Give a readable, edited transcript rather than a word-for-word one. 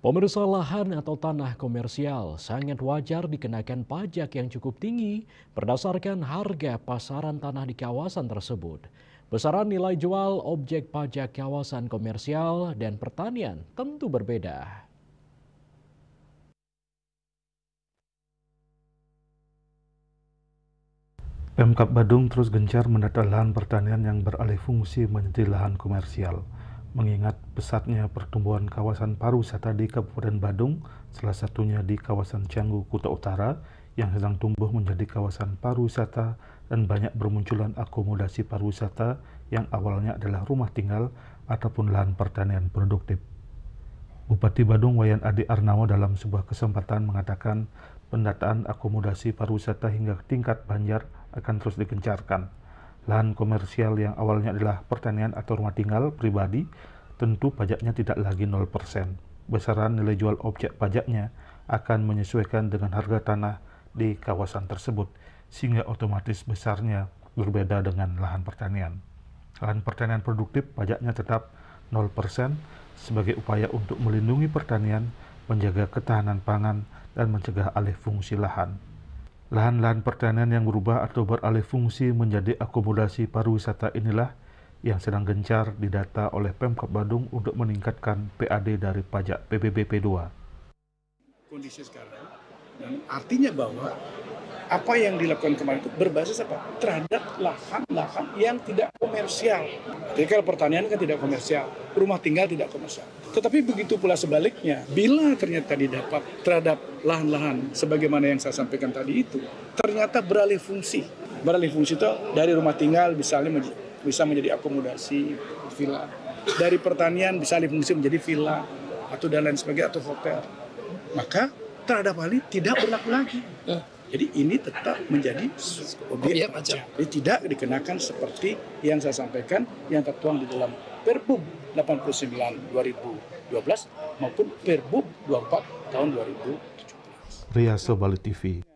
Pemirsa, lahan atau tanah komersial sangat wajar dikenakan pajak yang cukup tinggi berdasarkan harga pasaran tanah di kawasan tersebut. Besaran nilai jual objek pajak kawasan komersial dan pertanian tentu berbeda. Pemkab Badung terus gencar mendata lahan pertanian yang beralih fungsi menjadi lahan komersial. Mengingat pesatnya pertumbuhan kawasan pariwisata di Kabupaten Badung, salah satunya di kawasan Canggu, Kuta Utara, yang sedang tumbuh menjadi kawasan pariwisata dan banyak bermunculan akomodasi pariwisata yang awalnya adalah rumah tinggal ataupun lahan pertanian produktif. Bupati Badung Wayan Adi Arnawo dalam sebuah kesempatan mengatakan pendataan akomodasi pariwisata hingga tingkat banjar akan terus digencarkan. Lahan komersial yang awalnya adalah pertanian atau rumah tinggal pribadi, tentu pajaknya tidak lagi 0%. Besaran nilai jual objek pajaknya akan menyesuaikan dengan harga tanah di kawasan tersebut, sehingga otomatis besarnya berbeda dengan lahan pertanian. Lahan pertanian produktif pajaknya tetap 0% sebagai upaya untuk melindungi pertanian, menjaga ketahanan pangan, dan mencegah alih fungsi lahan. Lahan-lahan pertanian yang berubah atau beralih fungsi menjadi akomodasi pariwisata inilah yang sedang gencar didata oleh Pemkab Badung untuk meningkatkan PAD dari pajak PBB P2. Kondisi sekarang, dan artinya bahwa apa yang dilakukan kemarin itu berbasis apa? Terhadap lahan-lahan yang tidak komersial. Jadi kalau pertanian kan tidak komersial, rumah tinggal tidak komersial. Tetapi begitu pula sebaliknya, bila ternyata didapat terhadap lahan-lahan sebagaimana yang saya sampaikan tadi itu, ternyata beralih fungsi. Beralih fungsi itu dari rumah tinggal misalnya bisa menjadi akomodasi villa. Dari pertanian bisa alih fungsi menjadi villa atau dan lain sebagainya atau hotel. Maka terhadap hal ini tidak berlaku lagi. Jadi ini tetap menjadi objek pajak. Jadi tidak dikenakan seperti yang saya sampaikan yang tertuang di dalam Perbub 89 2012 maupun Perbub 24 tahun 2017. Riyaso Bali TV.